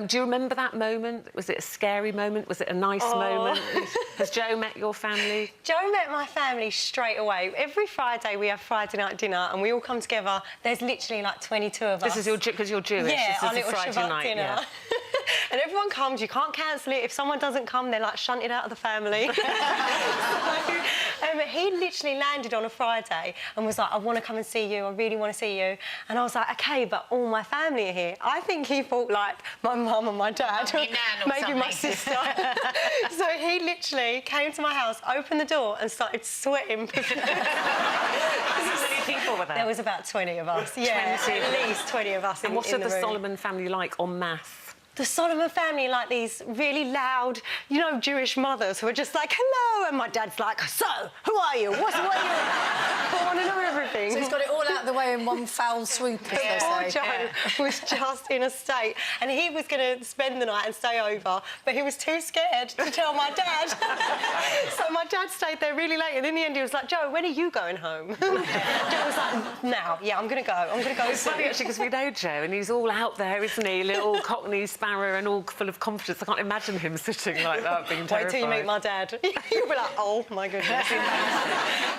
Do you remember that moment? Was it a scary moment? Was it a nice moment? Has Joe met your family? Joe met my family straight away. Every Friday we have Friday night dinner and we all come together. There's literally like 22 of us. This is because you're Jewish. Yeah, this our is little Friday Shabbat night dinner. Yeah. And everyone comes, you can't cancel it. If someone doesn't come, they're like shunted out of the family. He literally landed on a Friday and was like, I want to come and see you, I really want to see you. And I was like, OK, but all my family are here. I think he thought, like, my mum and my dad, maybe my sister. So he literally came to my house, opened the door and started sweating. How many people were there? There was about 20 of us, yeah. 20. At least 20 of us in the room. And what are the Solomon family like en masse? The Solomon family, like these really loud, you know, Jewish mothers who are just like, hello, and my dad's like, so, who are you? What are you? I want to know everything. So he's got it all out of the way in one foul swoop, as they Poor say. Joe was just in a state, and he was going to spend the night and stay over, but he was too scared to tell my dad. So my dad stayed there really late, and in the end he was like, Joe, when are you going home? Joe was like, now, yeah, I'm going to go. I'm going to go. It's funny, actually, because we know Joe, and he's all out there, isn't he? Little Cockney sparrow and all full of confidence. I can't imagine him sitting like that, being terrified. Wait till you meet my dad. You'll be like, oh, my goodness.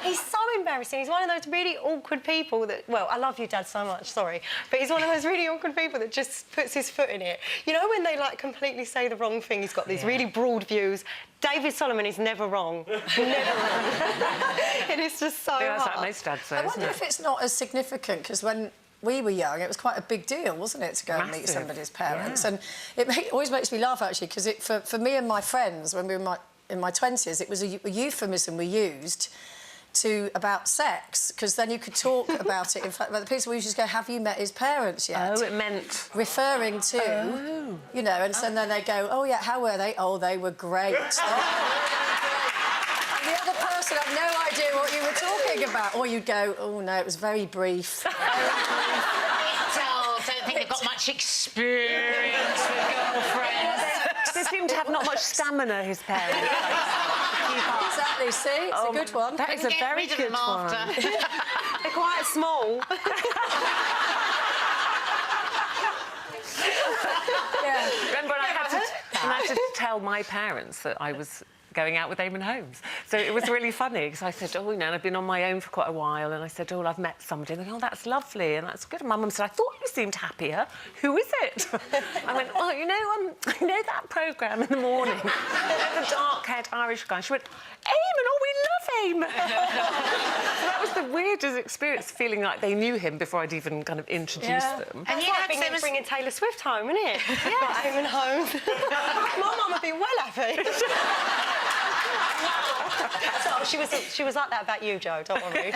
He's so embarrassing. He's one of those really awkward people that... Well, I love you, Dad, so much, sorry. But he's one of those really awkward people that just puts his foot in it. You know when they, like, completely say the wrong thing? He's got these really broad views. David Solomon is never wrong. Never wrong. It is just so hard. That's like most dads, though, I wonder if it's not as significant, because when we were young, it was quite a big deal, wasn't it, to go and meet somebody's parents? Yeah. And it always makes me laugh, actually, because for me and my friends, when we were in my 20s, it was a euphemism we used about sex, because then you could talk about it. In fact, the people used to go, have you met his parents yet? Oh, it meant... Referring to, you know, and so then they go, oh, yeah, how were they? Oh, they were great. The other person had no idea what you were talking about. Or you'd go, oh, no, it was very brief. Don't think they've got much experience with girlfriends. They seem to have not much stamina, his parents. Exactly, see? It's a good one. That is a very good one. They're quite small. Yeah. Remember, I had to tell my parents that I was going out with Eamon Holmes. So it was really funny, because I said, oh, you know, and I've been on my own for quite a while, and I said, oh, well, I've met somebody. And they go, oh, that's lovely, and that's good. And my mum said, I thought you seemed happier. Who is it? I went, oh, you know that programme in the morning? The dark-haired Irish guy. She went, Eamon, oh, we love Eamon. So that was the weirdest experience, feeling like they knew him before I'd even kind of introduced them. And you had bringing Taylor Swift home, isn't it? Yeah. Eamon Holmes. My mum would be well happy. So she was like that about you, Joe, don't worry.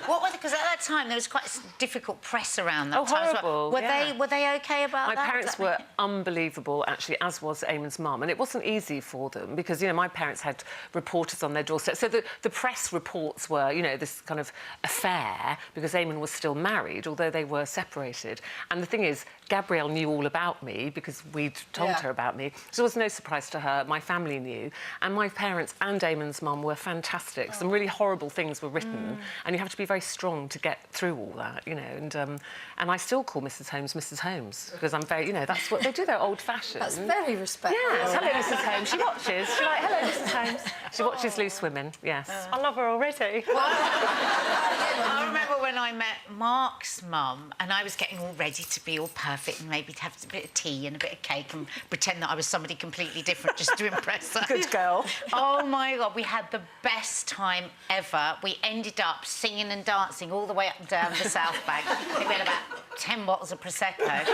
What was it? Because at that time there was quite difficult press around that time. Horrible. Were they okay about that? My parents were unbelievable, actually, as was Eamon's mum, and it wasn't easy for them because, you know, my parents had reporters on their doorstep. So the press reports were, you know, this kind of affair because Eamon was still married, although they were separated. And the thing is, Gabrielle knew all about me because we'd told her about me. So it was no surprise to her. My family knew. And my parents and Eamon's mum were fantastic. Some really horrible things were written, and you have to be very strong to get through all that, you know. And I still call Mrs. Holmes Mrs. Holmes because I'm very, you know, that's what they do. They're old-fashioned. That's very respectful. Yes, hello, Mrs. Holmes. She watches. She's like, hello, Mrs. Holmes. She watches Loose Women. Yes. I love her already. I remember when I met Mark's mum, and I was getting all ready to be all perfect and maybe to have a bit of tea and a bit of cake and pretend that I was somebody completely different just to impress her. Good girl. Oh, my God, we had the best time ever. We ended up singing and dancing all the way up and down the South Bank. I think we had about 10 bottles of Prosecco.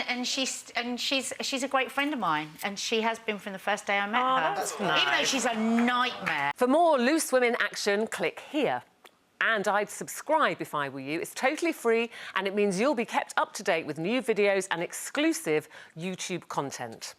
And she's a great friend of mine, and she has been from the first day I met her. That's nice. Even though she's a nightmare. For more Loose Women action, click here. And I'd subscribe if I were you. It's totally free, and it means you'll be kept up to date with new videos and exclusive YouTube content.